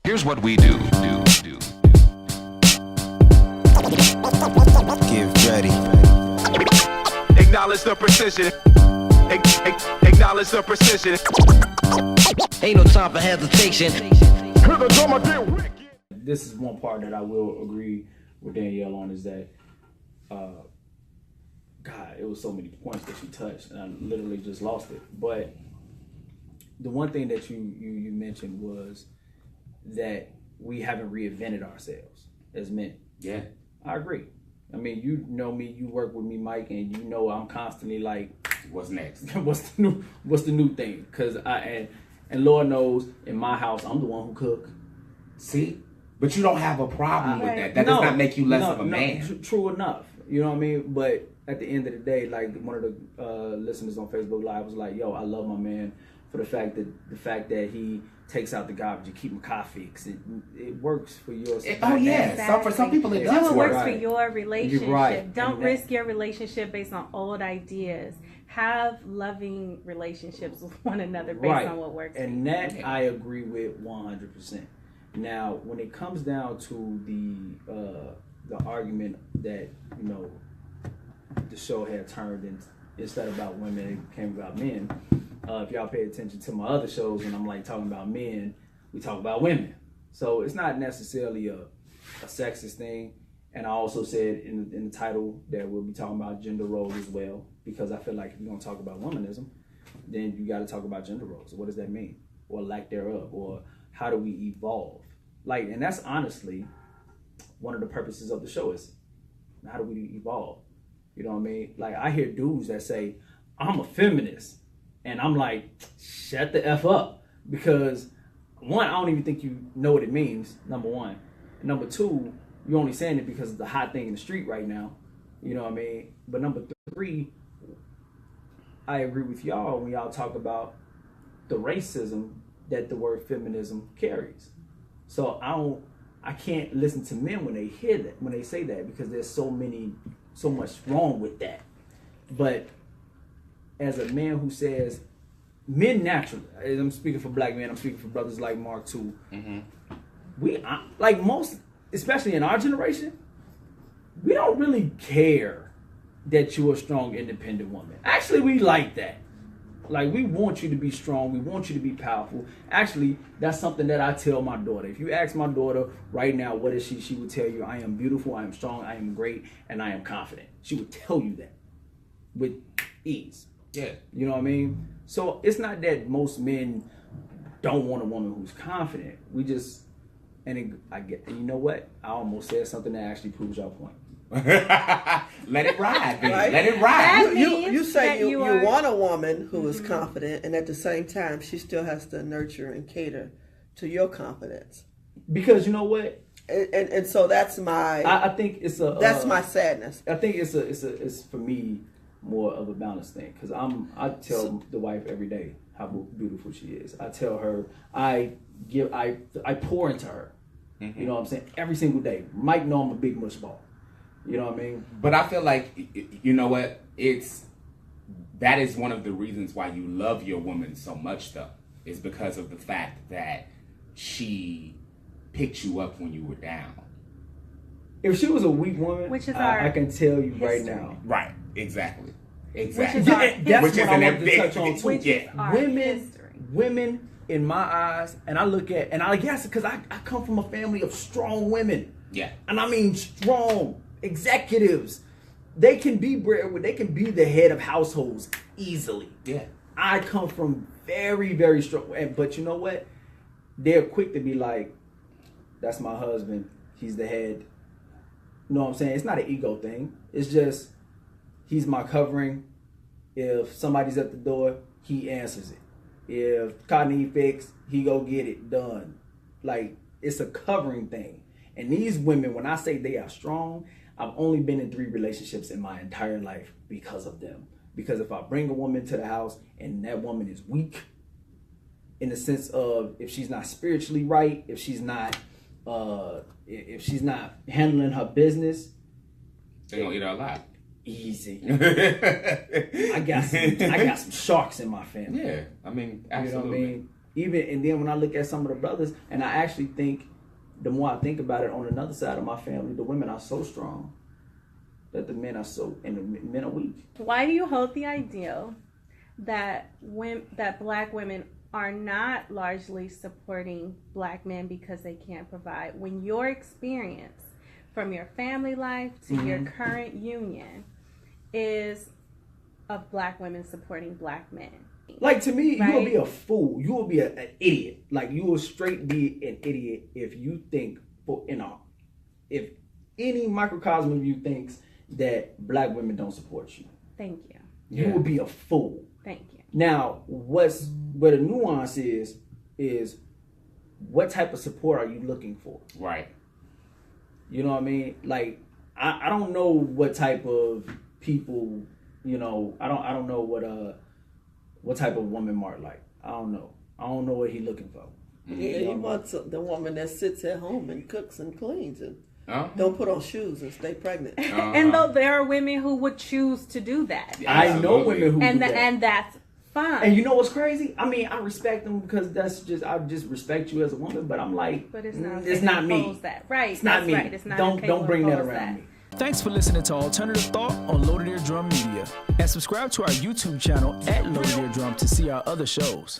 Here's what we do. Give ready. Acknowledge the precision. Acknowledge the precision. Ain't no time for hesitation. Hear the drummer get wicked. This is one part that I will agree with Danielle on, is that, God, it was so many points that she touched, and I literally just lost it. But the one thing that you mentioned was that we haven't reinvented ourselves as men. Yeah. I agree. I mean, you know me, you work with me, Mike, and you know I'm constantly like, what's next? what's the new thing? Because and Lord knows, in my house, I'm the one who cook. See? But you don't have a problem with that. That does not make you less of a man. True enough. You know what I mean? But at the end of the day, like one of the listeners on Facebook Live was like, yo, I love my man for the fact that he takes out the garbage, you keep my car fixed. It works for yours. Oh yeah, Exactly. for some people it Do does what work. works for your relationship. Right. Don't risk your relationship based on old ideas. Have loving relationships with one another based on what works. And that I agree with 100%. Now, when it comes down to the argument that, you know, the show had turned in, instead about women, it became about men. If y'all pay attention to my other shows, when I'm like talking about men, we talk about women. So it's not necessarily a sexist thing. And I also said in the title that we'll be talking about gender roles as well, because I feel like if you're gonna talk about womanism, then you got to talk about gender roles. What does that mean, or lack thereof, or how do we evolve? Like, and that's honestly one of the purposes of the show, is how do we evolve? You know what I mean? Like, I hear dudes that say, I'm a feminist. And I'm like, shut the F up. Because one, I don't even think you know what it means, number one. And number two, you're only saying it because it's the hot thing in the street right now. You know what I mean? But number three, I agree with y'all when y'all talk about the racism that the word feminism carries. So I can't listen to men when they hear that, when they say that, because there's so much wrong with that. But as a man who says, men naturally, I'm speaking for black men, I'm speaking for brothers like Mark too. Mm-hmm. We, like most, especially in our generation, we don't really care that you're a strong, independent woman. Actually, we like that. Like, we want you to be strong. We want you to be powerful. Actually, that's something that I tell my daughter. If you ask my daughter right now, what is she? She would tell you, I am beautiful, I am strong, I am great, and I am confident. She would tell you that with ease. Yeah. You know what I mean? So it's not that most men don't want a woman who's confident. We just, and you know what? I almost said something that actually proves your point. Let it ride, baby. Right? Let it ride. You say you are... want a woman who is confident, and at the same time, she still has to nurture and cater to your confidence. Because you know what? And so that's my. I think it's a. That's my sadness. I think it's for me more of a balanced thing, because I tell the wife every day how beautiful she is. I tell her I pour into her. Mm-hmm. You know what I'm saying? Every single day. Mike know I'm a big mush ball. You know what I mean? But I feel like, you know what? That is one of the reasons why you love your woman so much, though, is because of the fact that she picked you up when you were down. If she was a weak woman, which is I can tell you history. right now. Right. Exactly. Which is That's what I wanted to touch on too. Which is our history. Women, in my eyes, and I guess because I come from a family of strong women. Yeah. And I mean strong executives. They can be they can be the head of households easily. Yeah. I come from very, very strong, but you know what? They're quick to be like, that's my husband, he's the head. You know what I'm saying? It's not an ego thing. It's just, he's my covering. If somebody's at the door, he answers it. If car need fixed, he go get it done. Like, it's a covering thing. And these women, when I say they are strong, I've only been in 3 relationships in my entire life because of them. Because if I bring a woman to the house and that woman is weak, in the sense of if she's not spiritually right, if she's not handling her business, they're gonna eat her alive. Easy. I got some sharks in my family. Yeah, I mean, absolutely. You know what I mean? and then when I look at some of the brothers, and I actually think, the more I think about it, on another side of my family, the women are so strong that the men are weak. Why do you hold the ideal that black women are not largely supporting black men because they can't provide, when your experience from your family life to your current union is of black women supporting black men? Like, to me, right? you will be a fool. You will be an idiot. Like, you will straight be an idiot if you think, if any microcosm of you thinks that black women don't support you. Thank you. You will be a fool. Thank you. Now, where the nuance is what type of support are you looking for? Right. You know what I mean? Like, I don't know what type of people, I don't know what type of woman Mark like. I don't know what he looking for. Yeah, he wants the woman that sits at home and cooks and cleans and Uh-huh. don't put on shoes and stay pregnant. And though there are women who would choose to do that, I know women who do that. and that's fine. And you know what's crazy? I mean, I respect them because I just respect you as a woman. But I'm like, but it's not. It's not me. That. Right. It's not me. Right. It's not. Don't bring that around me. Thanks for listening to Alternative Thought on Loaded Eardrum Media. And subscribe to our YouTube channel at Loaded Eardrum to see our other shows.